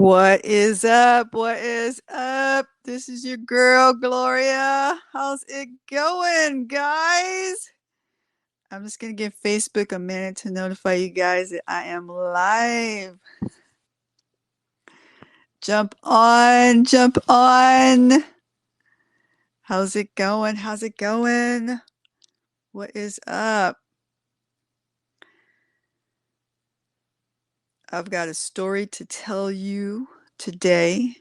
What is up? What is up? This is your girl, Gloria. How's it going, guys? I'm just going to give Facebook a minute to notify you guys that I am live. Jump on, jump on. How's it going? How's it going? What is up? I've got a story to tell you today.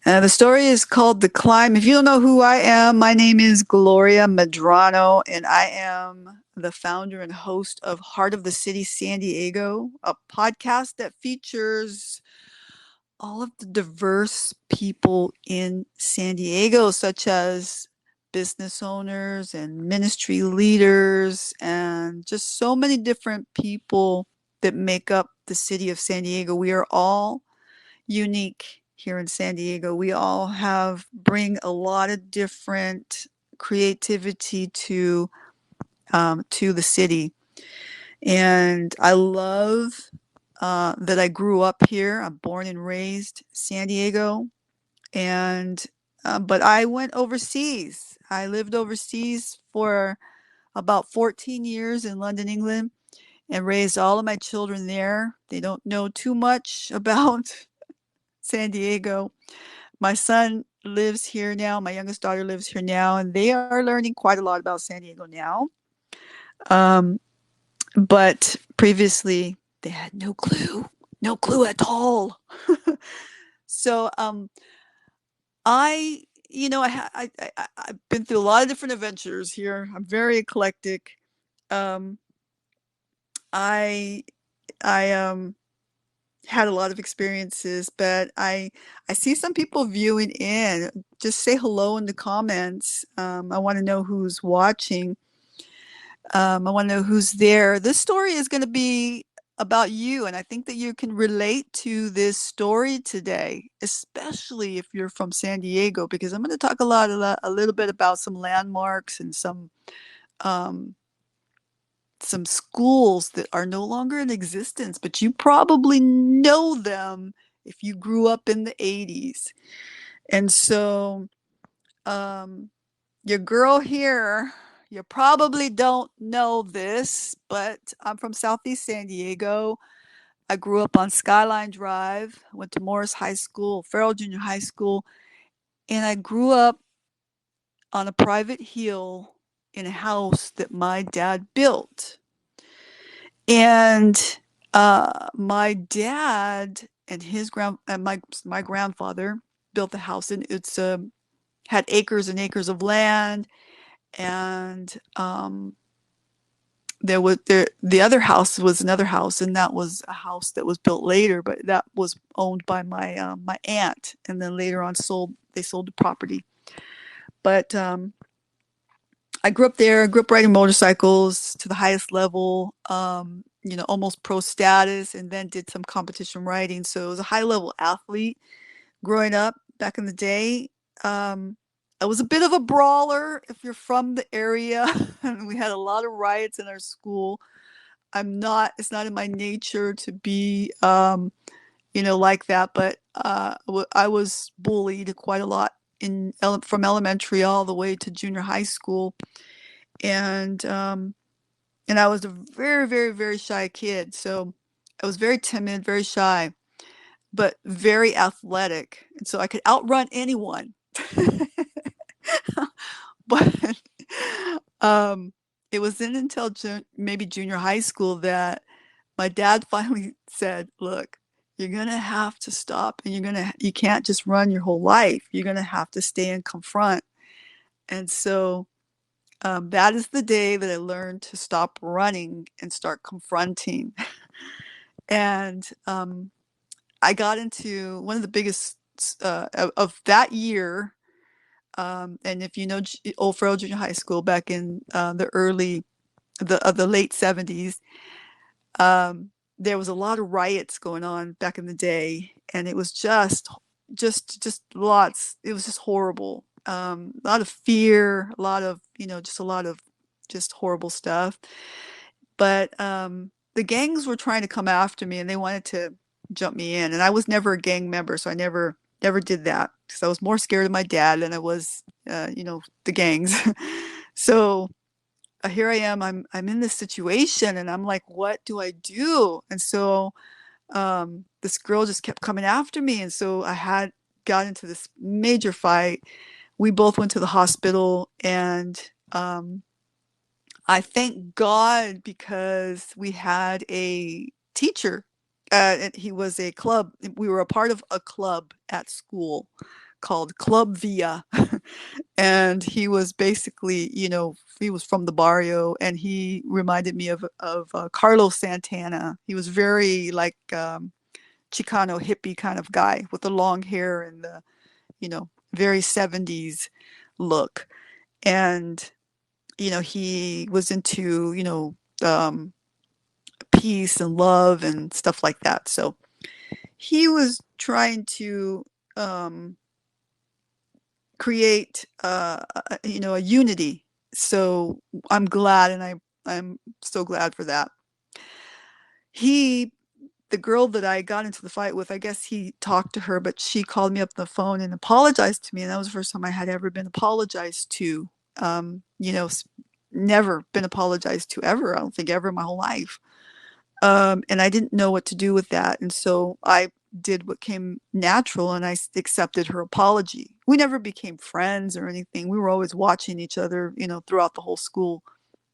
The story is called The Climb. If you don't know who I am, my name is Gloria Medrano, and I am the founder and host of Heart of the City San Diego, a podcast that features all of the diverse people in San Diego, such as business owners and ministry leaders, and just so many different people that make up the city of San Diego. We are all unique here in San Diego. We all bring a lot of different creativity to the city, and I love that I grew up here. I'm born and raised San Diego, and but I went overseas. I lived overseas for about 14 years in London, England, and raised all of my children there. They don't know too much about San Diego. My son lives here now. My youngest daughter lives here now, and they are learning quite a lot about San Diego now. Um, but previously, they had no clue at all. So, I, I've been through a lot of different adventures here. I'm very eclectic. Um, I, I had a lot of experiences, but I see some people viewing in. Just say hello in the comments. I want to know who's watching. I want to know who's there. This story is going to be about you, and I think that you can relate to this story today, especially if you're from San Diego, because I'm going to talk a little bit about some landmarks and um, some schools that are no longer in existence, but you probably know them if you grew up in the 80s. And so, um, your girl here, you probably don't know this, but I'm from Southeast San Diego. I grew up on Skyline Drive, went to Morris High School, Farrell Junior High School, and I grew up on a private hill in a house that my dad built. And my dad and my grandfather built the house, and it's had acres and acres of land, and the other house was another house, and that was a house that was built later, but that was owned by my aunt, and then later on they sold the property. But I grew up there. I grew up riding motorcycles to the highest level, almost pro status, and then did some competition riding. So I was a high level athlete growing up back in the day. Um, I was a bit of a brawler if you're from the area, and we had a lot of riots in our school. It's not in my nature to be, like that, but I was bullied quite a lot from elementary all the way to junior high school. And I was a very, very, very shy kid. So I was very timid, very shy, but very athletic. And so I could outrun anyone. But um, it wasn't until maybe junior high school that my dad finally said, "Look, you're gonna have to stop, and you can't just run your whole life. You're gonna have to stay and confront." And so that is the day that I learned to stop running and start confronting. And I got into one of the biggest of that year. And if you know Old Farrell Junior High School back in the late 70s, there was a lot of riots going on back in the day, and it was just lots. It was just horrible. A lot of fear, a lot of just horrible stuff. But the gangs were trying to come after me and they wanted to jump me in. And I was never a gang member, so I never did that because I was more scared of my dad than I was, the gangs. So here I am. I'm in this situation, and I'm like, what do I do? And so this girl just kept coming after me, and so I had got into this major fight. We both went to the hospital, and I thank God because we had a teacher. He was a club. We were a part of a club at school called Club Via. And he was basically, he was from the barrio, and he reminded me of Carlos Santana. He was very like Chicano hippie kind of guy with the long hair and the, very 70s look. And he was into, peace and love and stuff like that. So he was trying to create, a unity. So I'm glad, and I'm so glad for that. He, the girl that I got into the fight with, I guess he talked to her, but she called me up on the phone and apologized to me, and that was the first time I had ever been apologized to. Never been apologized to ever. I don't think ever in my whole life. And I didn't know what to do with that. And so I did what came natural, and I accepted her apology. We never became friends or anything. We were always watching each other, throughout the whole school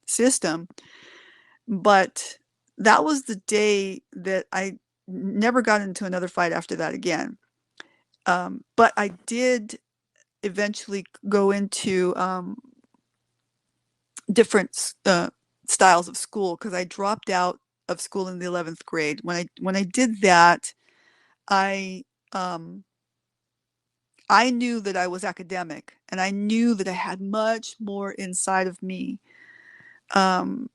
system. But that was the day that I never got into another fight after that again. But I did eventually go into different styles of school because I dropped out of school in the 11th grade. When I did that, I um, I knew that I was academic, and I knew that I had much more inside of me. Um,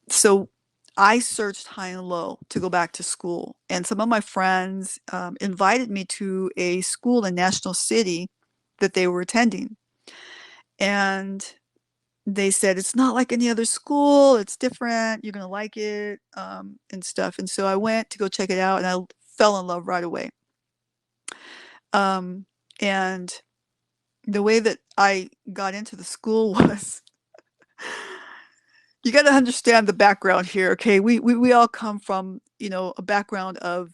so I searched high and low to go back to school, and some of my friends invited me to a school in National City that they were attending, and they said it's not like any other school. It's different. You're gonna like it, and stuff. And so I went to go check it out, and I fell in love right away. Um, and the way that I got into the school was you got to understand the background here. Okay, we all come from a background of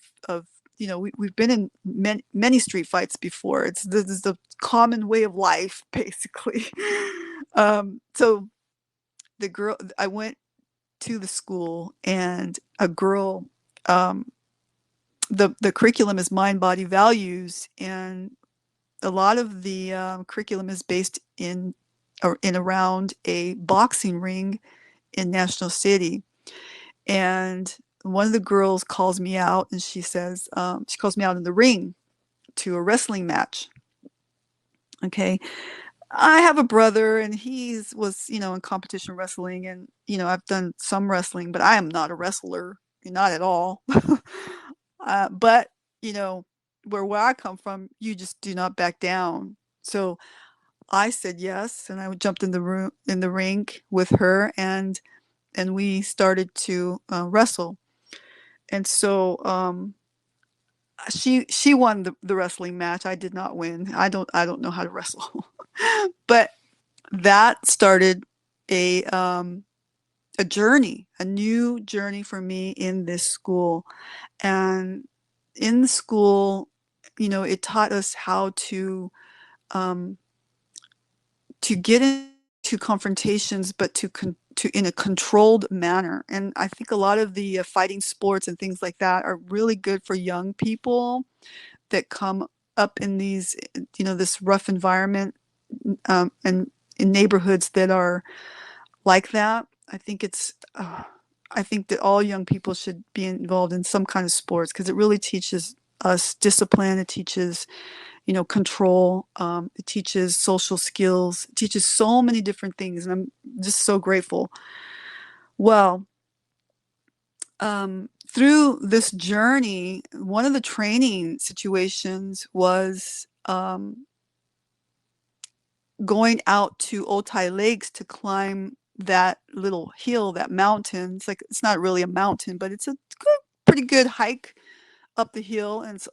we've been in many street fights before. This is the common way of life, basically. So the girl, I went to the school, and a girl, um, the curriculum is mind body values, and a lot of the curriculum is based in or in around a boxing ring in National City. And one of the girls calls me out, and she says, she calls me out in the ring to a wrestling match. Okay. I have a brother, and he's was, in competition wrestling, and, I've done some wrestling, but I am not a wrestler, not at all. But, you know, where I come from, you just do not back down. So I said yes, and I jumped in the ring with her, and we started to wrestle. And so she won the wrestling match. I did not win. I don't know how to wrestle, but that started a um, a journey, a new journey for me in this school. And in the school, it taught us how um, to get into confrontations, but to in a controlled manner. And I think a lot of the fighting sports and things like that are really good for young people that come up in these, this rough environment, and in neighborhoods that are like that. I think that all young people should be involved in some kind of sports because it really teaches us discipline. It teaches, control. It teaches social skills. It teaches so many different things, and I'm just so grateful. Well, through this journey, one of the training situations was going out to Otay Lakes to climb that little hill, that mountain. It's like, it's not really a mountain, but it's a good, pretty good hike up the hill, and it's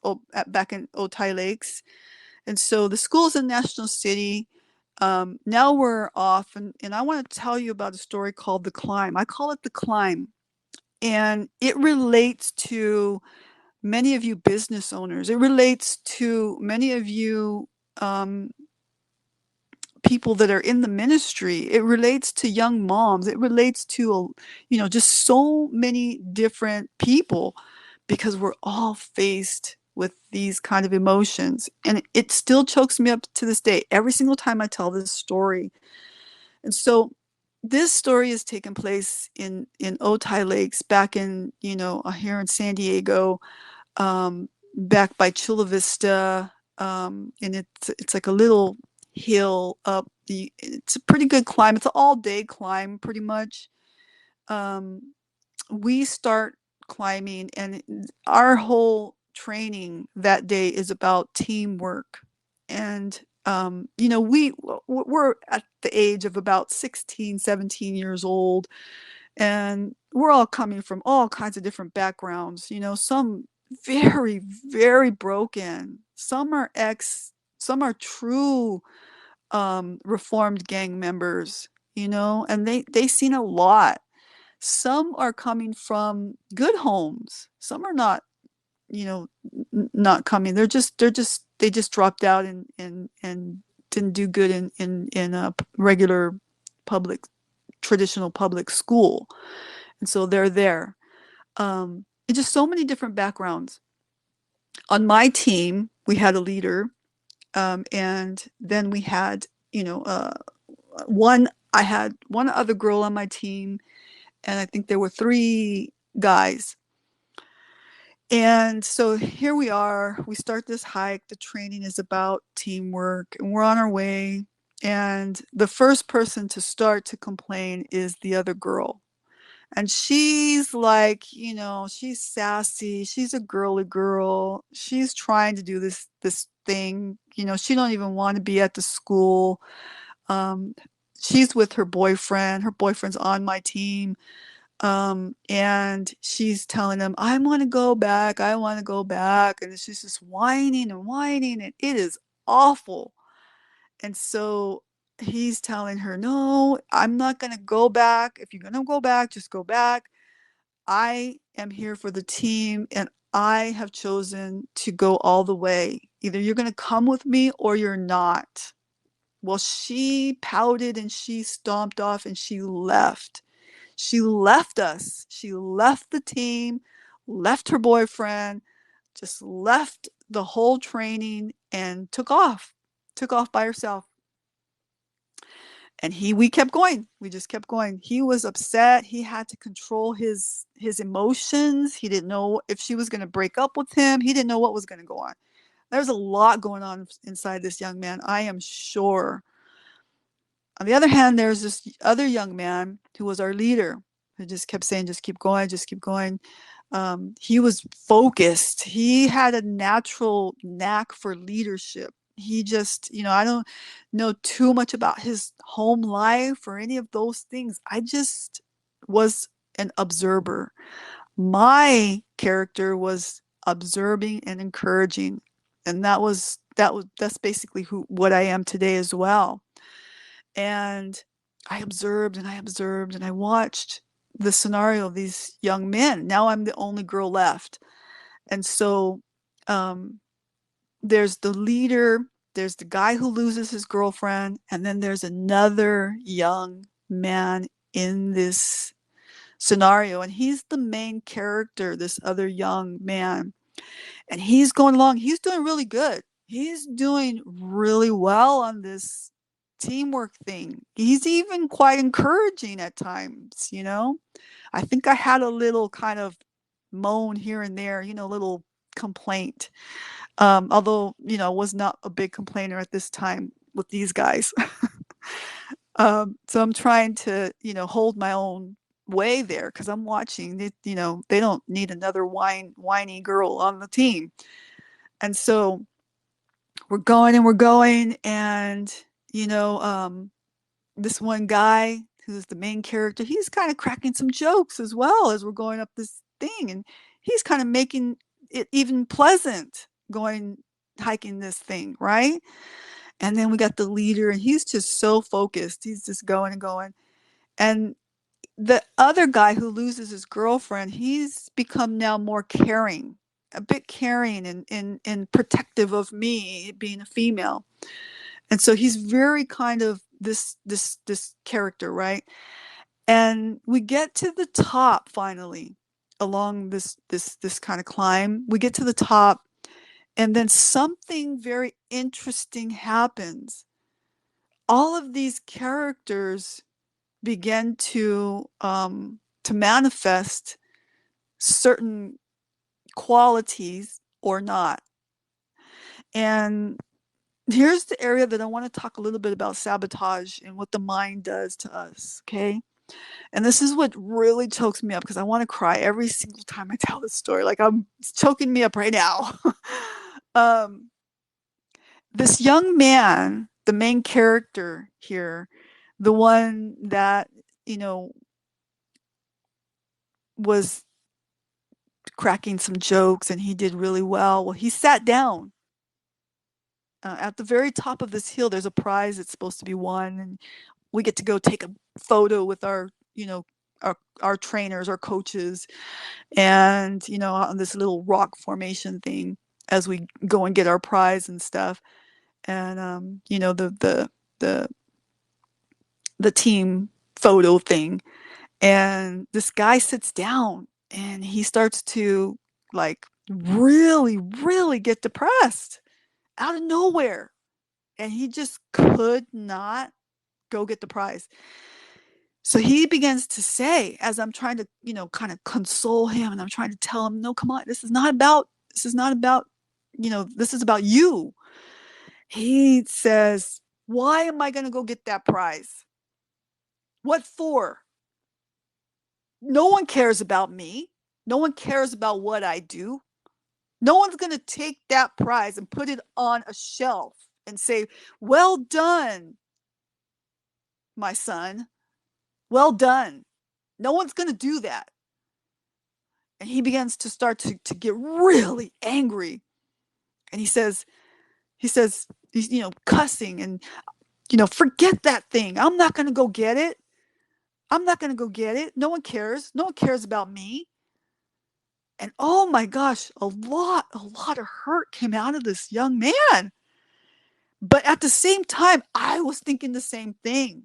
back in Otay Lakes. And so the school's in National City. Now we're off, and I want to tell you about a story called The Climb. I call it The Climb, and it relates to many of you business owners. It relates to many of you um, people that are in the ministry. It relates to young moms. It relates to, just so many different people, because we're all faced with these kind of emotions. And it still chokes me up to this day, every single time I tell this story. And so this story has taken place in Otay Lakes, back in, here in San Diego, back by Chula Vista. And it's like a little hill up it's a pretty good climb. It's an all day climb, pretty much. Um, we start climbing, and our whole training that day is about teamwork. And we're at the age of about 16, 17 years old, and we're all coming from all kinds of different backgrounds. Some very, very broken, some are true reformed gang members, and they seen a lot. Some are coming from good homes. Some are not, not coming. They just dropped out, and didn't do good in a regular public, traditional public school. And so they're there. And just so many different backgrounds. On my team, we had a leader, and then we had, I had one other girl on my team, and I think there were three guys. And so here we are. We start this hike. The training is about teamwork, and we're on our way. And the first person to start to complain is the other girl. And she's like, she's sassy. She's a girly girl. She's trying to do this thing. She don't even want to be at the school. Um, she's with her boyfriend. Her boyfriend's on my team. And she's telling him, I want to go back. I want to go back. And she's just whining and whining, and it is awful. And so he's telling her, no, I'm not going to go back. If you're going to go back, just go back. I am here for the team, and I have chosen to go all the way. Either you're going to come with me or you're not. Well, she pouted and she stomped off and she left. She left us. She left the team, left her boyfriend, just left the whole training, and took off by herself. And we kept going. We just kept going. He was upset. He had to control his emotions. He didn't know if she was going to break up with him. He didn't know what was going to go on. There's a lot going on inside this young man, I am sure. On the other hand, there's this other young man who was our leader, who just kept saying, just keep going, just keep going. He was focused. He had a natural knack for leadership. He just, I don't know too much about his home life or any of those things. I just was an observer. My character was observing and encouraging. And that's basically what I am today as well. And I observed and I observed and I watched the scenario of these young men. Now I'm the only girl left. And so there's the leader, there's the guy who loses his girlfriend, and then there's another young man in this scenario. And he's the main character, this other young man. And he's going along, he's doing really good. He's doing really well on this teamwork thing. He's even quite encouraging at times. I think I had a little kind of moan here and there, a little complaint. Although, I was not a big complainer at this time with these guys. So I'm trying to, hold my own way there, because I'm watching it, they don't need another whiny girl on the team. And so we're going and we're going, and this one guy who's the main character, he's kind of cracking some jokes as well as we're going up this thing. And he's kind of making it even pleasant going hiking this thing, right? And then we got the leader, and he's just so focused. He's just going and going. And the other guy who loses his girlfriend, he's become now more caring, a bit caring and protective of me being a female. And so he's very kind of this character, right? And we get to the top finally along this kind of climb. We get to the top, and then something very interesting happens. All of these characters begin to manifest certain qualities or not. And here's the area that I want to talk a little bit about sabotage and what the mind does to us, okay? And this is what really chokes me up because I want to cry every single time I tell this story. Like it's choking me up right now. um, this young man, the main character here, the one that, you know, was cracking some jokes and he did really well. Well, he sat down at the very top of this hill. There's a prize that's supposed to be won, and we get to go take a photo with our, you know, our trainers, our coaches, and you know, on this little rock formation thing as we go and get our prize and stuff. And you know, the the team photo thing. And this guy sits down and he starts to like really get depressed out of nowhere. And he just could not go get the prize. So he begins to say, as I'm trying to, you know, kind of console him, and I'm trying to tell him, no, come on, this is not about, you know, this is about you. He says, why am I going to go get that prize? What for? No one cares about me. No one cares about what I do. No one's going to take that prize and put it on a shelf and say, well done, my son. Well done. No one's going to do that. And he begins to start to get really angry. And he's, you know, cussing and, you know, forget that thing. I'm not going to go get it. I'm not going to go get it. No one cares. No one cares about me. And oh my gosh, a lot of hurt came out of this young man. But at the same time, I was thinking the same thing.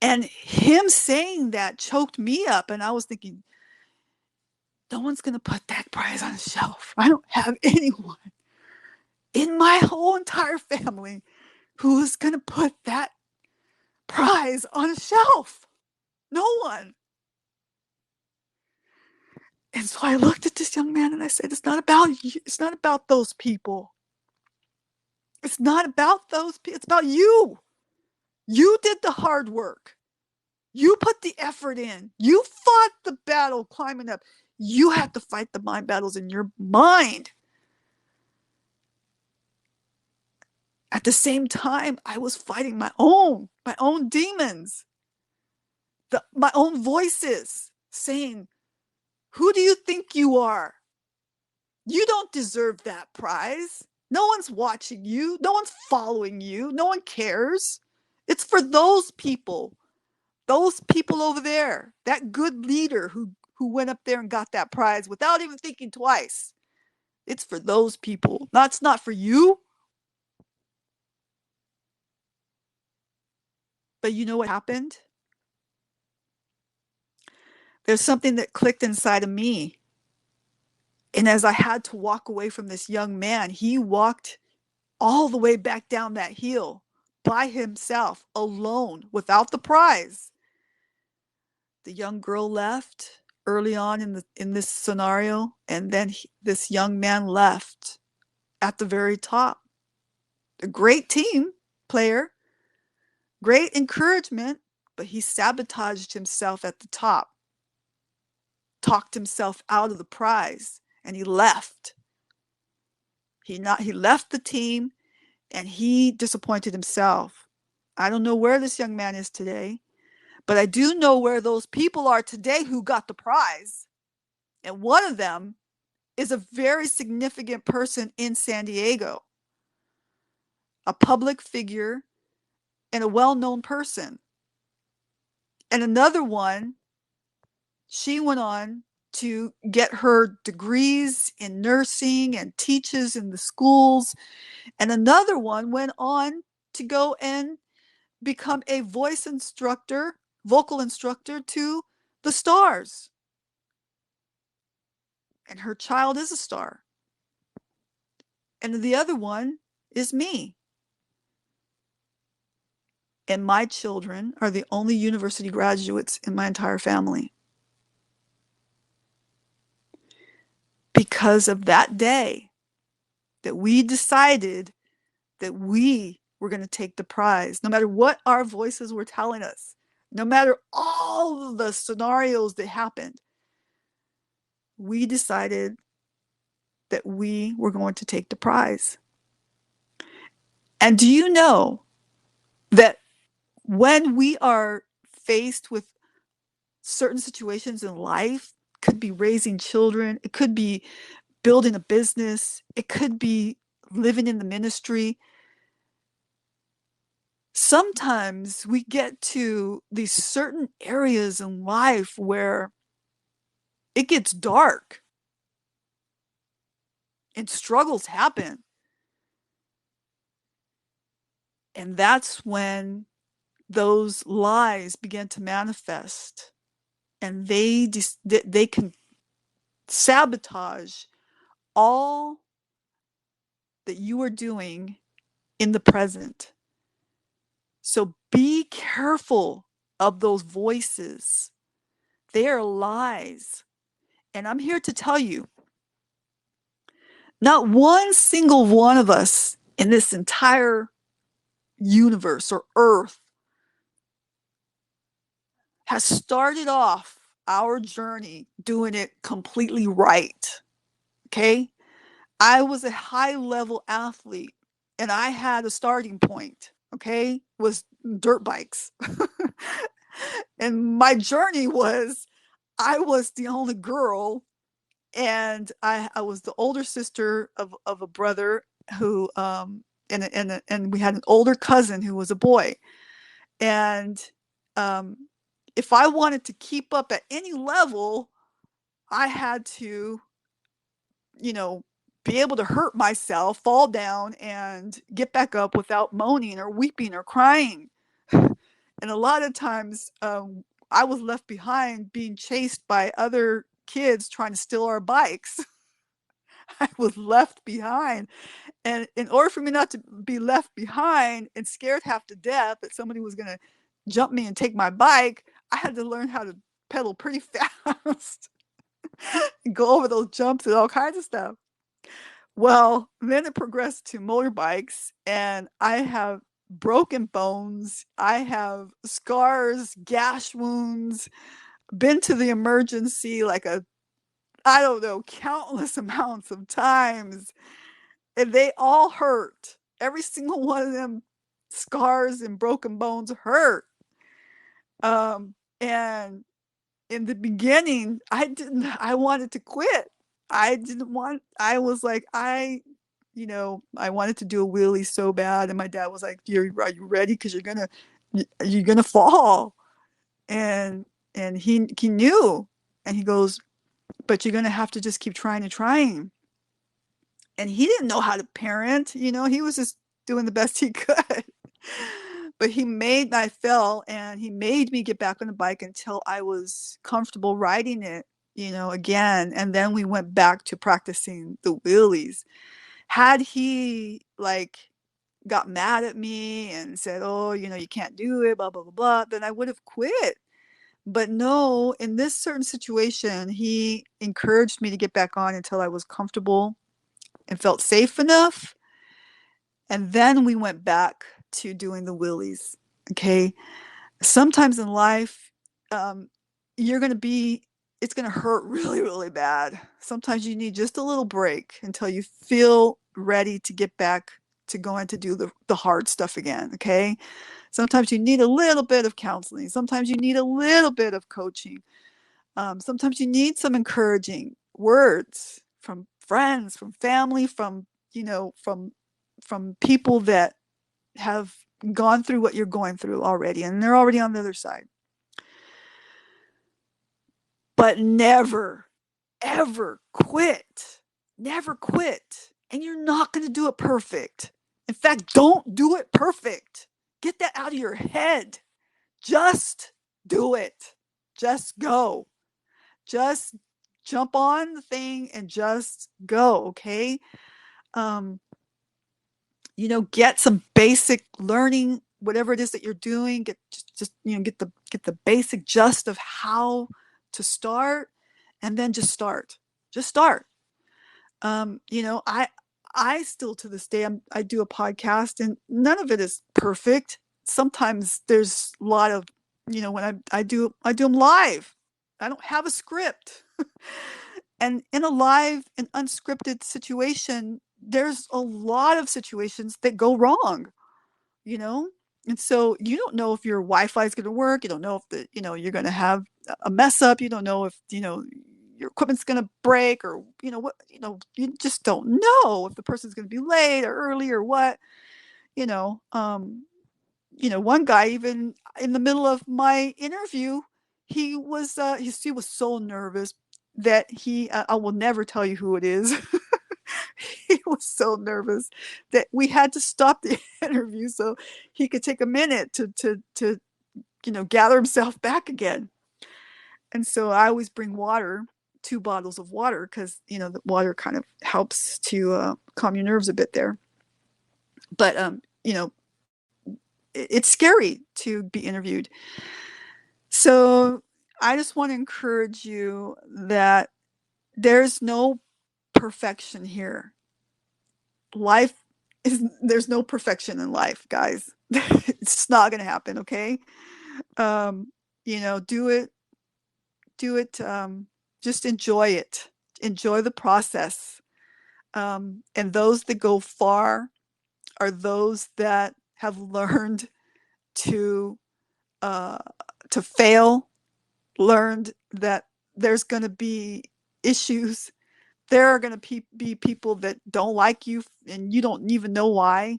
And him saying that choked me up. And I was thinking, no one's going to put that prize on a shelf. I don't have anyone in my whole entire family who's going to put that prize on a shelf. No one. And so I looked at this young man and I said, it's not about you. It's not about those people. It's not about those people. It's about you. You did the hard work. You put the effort in. You fought the battle climbing up. You had to fight the mind battles in your mind. At the same time, I was fighting my own demons, my own voices saying, who do you think you are? You don't deserve that prize. No one's watching you. No one's following you. No one cares. It's for those people over there, that good leader who went up there and got that prize without even thinking twice. It's for those people. That's not for you. But you know what happened? There's something that clicked inside of me. And as I had to walk away from this young man, he walked all the way back down that hill by himself, alone, without the prize. The young girl left early on in this scenario, and then this young man left at the very top. A great team player, great encouragement, but he sabotaged himself at the top, talked himself out of the prize, and he left. He left the team, and he disappointed himself. I don't know where this young man is today, but I do know where those people are today who got the prize. And one of them is a very significant person in San Diego, a public figure and a well known person. And another one, she went on to get her degrees in nursing and teaches in the schools. And another one went on to go and become a voice instructor, vocal instructor to the stars. And her child is a star. And the other one is me. And my children are the only university graduates in my entire family. Because of that day that we decided that we were going to take the prize, no matter what our voices were telling us, no matter all of the scenarios that happened, we decided that we were going to take the prize. And do you know that when we are faced with certain situations in life, it could be raising children, it could be building a business, it could be living in the ministry, sometimes we get to these certain areas in life where it gets dark and struggles happen. And that's when those lies begin to manifest, and they can sabotage all that you are doing in the present. So be careful of those voices. They are lies. And I'm here to tell you, not one single one of us in this entire universe or earth has started off our journey doing it completely right. Okay? I was a high level athlete and I had a starting point, okay? Was dirt bikes. And my journey was I was the only girl, and I was the older sister of a brother who and we had an older cousin who was a boy. And um if I wanted to keep up at any level, I had to, you know, be able to hurt myself, fall down, and get back up without moaning or weeping or crying. And a lot of times, I was left behind being chased by other kids trying to steal our bikes. I was left behind. And in order for me not to be left behind and scared half to death that somebody was going to jump me and take my bike, I had to learn how to pedal pretty fast and go over those jumps and all kinds of stuff. Well, then it progressed to motorbikes, and I have broken bones. I have scars, gash wounds, been to the emergency like I don't know, countless amounts of times. And they all hurt. Every single one of them scars and broken bones hurt. And in the beginning, I wanted to quit. I was like, I wanted to do a wheelie so bad. And my dad was like, are you ready? Because you're going to fall. And, and he knew, and he goes, but you're going to have to just keep trying and trying. And he didn't know how to parent, he was just doing the best he could. But I fell, and he made me get back on the bike until I was comfortable riding it, again. And then we went back to practicing the wheelies. Had he got mad at me and said, oh, you can't do it, blah, blah, blah, blah, then I would have quit. But no, in this certain situation, he encouraged me to get back on until I was comfortable and felt safe enough. And then we went back to doing the wheelies. Okay. Sometimes in life, you're going to be, it's going to hurt really, really bad. Sometimes you need just a little break until you feel ready to get back to go in to do the hard stuff again. Okay. Sometimes you need a little bit of counseling. Sometimes you need a little bit of coaching. Sometimes you need some encouraging words from friends, from family, from, from people that have gone through what you're going through already, and they're already on the other side. But never, ever quit. Never quit. And you're not going to do it perfect. In fact, don't do it perfect. Get that out of your head. Just do it. Just go. Just jump on the thing and just go. Okay. Um, get some basic learning, whatever it is that you're doing. Get just get the basic gist of how to start, and then just start. Just start. I still to this day I do a podcast, and none of it is perfect. Sometimes there's a lot of, when I do them live. I don't have a script. And in a live and unscripted situation, there's a lot of situations that go wrong, you know? And so you don't know if your Wi-Fi is going to work. You don't know if you're going to have a mess up. You don't know if, your equipment's going to break, or, you just don't know if the person's going to be late or early or what, you know. One guy, even in the middle of my interview, he was so nervous that I will never tell you who it is. He was so nervous that we had to stop the interview so he could take a minute to gather himself back again. And so I always bring water, 2 bottles of water, because the water kind of helps to calm your nerves a bit there. But it's scary to be interviewed. So I just want to encourage you that there's no perfection here. There's no perfection in life, guys. It's not going to happen. Okay. Um, do it. Just enjoy it. Enjoy the process. And those that go far are those that have learned to uh, to fail, learned that there's going to be issues. There are going to be people that don't like you, and you don't even know why.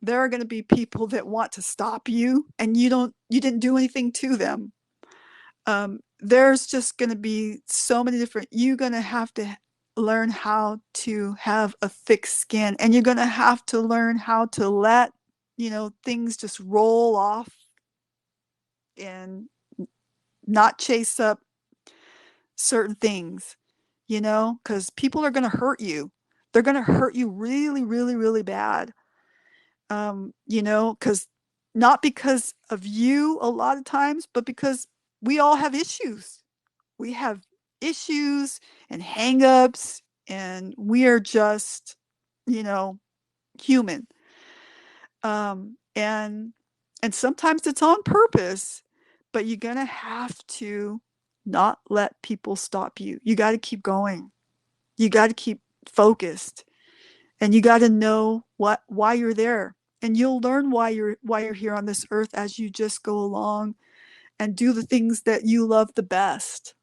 There are going to be people that want to stop you, and you didn't do anything to them. There's just going to be so many different. You're going to have to learn how to have a thick skin, and you're going to have to learn how to let things just roll off and not chase up certain things, because people are going to hurt you. They're going to hurt you really, really, really bad. Because not because of you a lot of times, but because we all have issues. We have issues and hangups, and we are just, human. And sometimes it's on purpose, but you're gonna have to not let people stop you. You got to keep going. You got to keep focused, and you got to know why you're there. And you'll learn why you're here on this earth as you just go along and do the things that you love the best.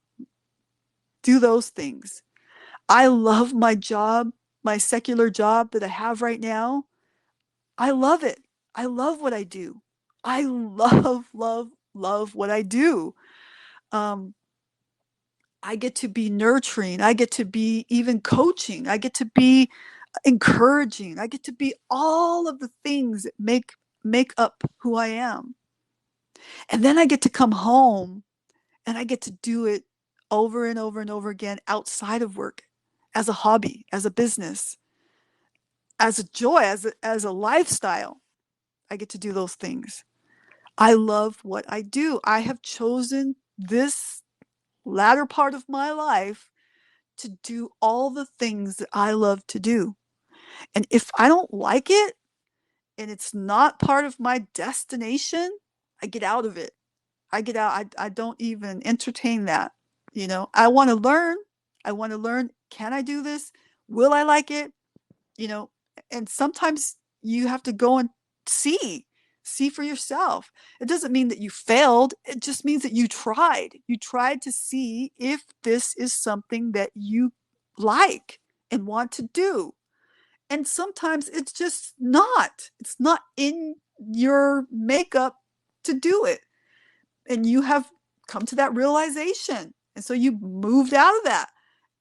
Do those things. I love my job, my secular job that I have right now. I love it. I love what I do. I love, love, love what I do. Um, I get to be nurturing. I get to be even coaching. I get to be encouraging. I get to be all of the things that make up who I am. And then I get to come home and I get to do it over and over and over again outside of work, as a hobby, as a business, as a joy, as a lifestyle. I get to do those things. I love what I do. I have chosen this latter part of my life to do all the things that I love to do. And if I don't like it and it's not part of my destination, I get out of it. I get out. I don't even entertain that. I want to learn. I want to learn. Can I do this? Will I like it? You know, and sometimes you have to go and see for yourself. It doesn't mean that you failed. It just means that you tried to see if this is something that you like and want to do. And sometimes it's not in your makeup to do it. And you have come to that realization. And so you moved out of that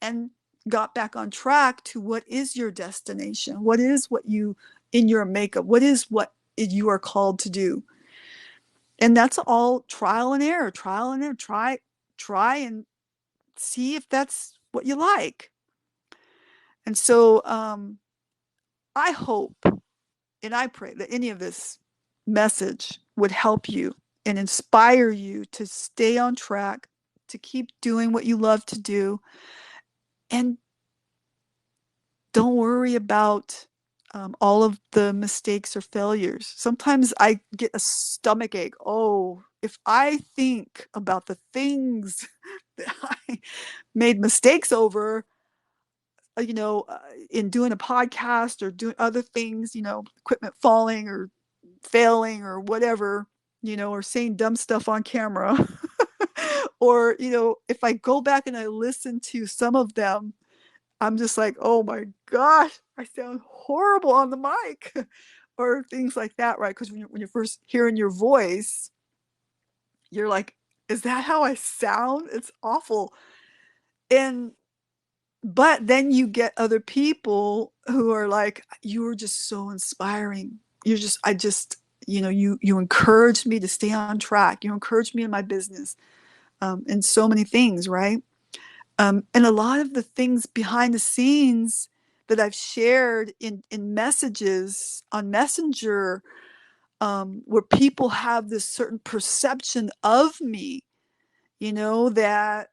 and got back on track to what is your destination? What is what you in your makeup? What is what you are called to do? And that's all trial and error, trial and error. Try and see if that's what you like. And so I hope and I pray that any of this message would help you and inspire you to stay on track, to keep doing what you love to do, and don't worry about all of the mistakes or failures. Sometimes I get a stomach ache. Oh, if I think about the things that I made mistakes over, in doing a podcast or doing other things, equipment falling or failing or whatever, or saying dumb stuff on camera. Or, if I go back and I listen to some of them, I'm just like, oh my gosh, I sound horrible on the mic. Or things like that, right? Because when you're first hearing your voice, you're like, is that how I sound? It's awful. And but then you get other people who are like, you are just so inspiring. I just, you encouraged me to stay on track. You encouraged me in my business, and so many things, right? And a lot of the things behind the scenes that I've shared in messages on Messenger, where people have this certain perception of me, that,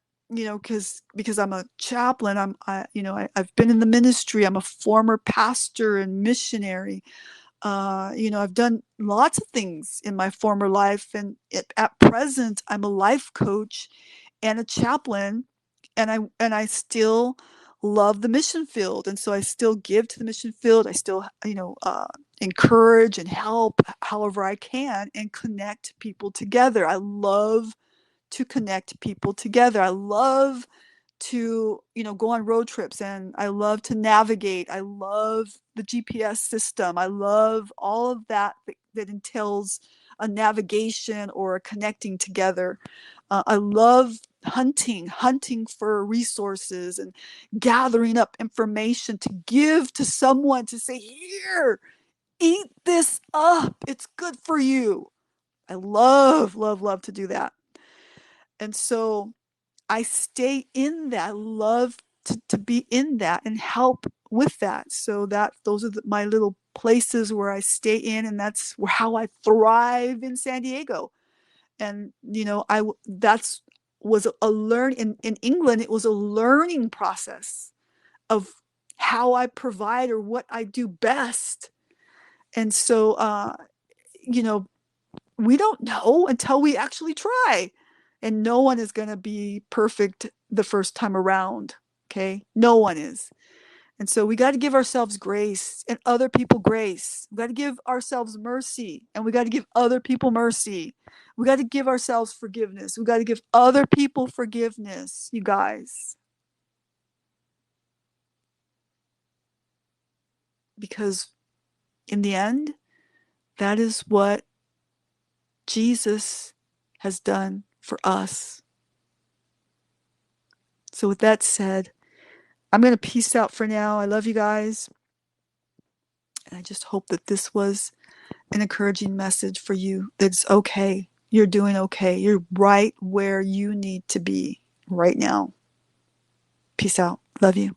because I'm a chaplain, I've been in the ministry. I'm a former pastor and missionary. I've done lots of things in my former life, and at present, I'm a life coach and a chaplain, and I still love the mission field, and so I still give to the mission field. I still, encourage and help however I can and connect people together. I love to connect people together. I love to, go on road trips, and I love to navigate. I love the GPS system. I love all of that entails a navigation or a connecting together. I love hunting for resources and gathering up information to give to someone, to say, here, eat this up. It's good for you. I love, love, love to do that. And so I stay in that. I love to be in that and help with that. So those are my little places where I stay in, and that's how I thrive in San Diego. And that's was a learn in England. It was a learning process of how I provide or what I do best. And so, you know, we don't know until we actually try. And no one is going to be perfect the first time around. Okay. No one is. And so we got to give ourselves grace and other people grace. We got to give ourselves mercy, and we got to give other people mercy. We got to give ourselves forgiveness. We got to give other people forgiveness, you guys. Because in the end, that is what Jesus has done for us. So, with that said, I'm going to peace out for now. I love you guys. And I just hope that this was an encouraging message for you. That's okay. You're doing okay. You're right where you need to be right now. Peace out. Love you.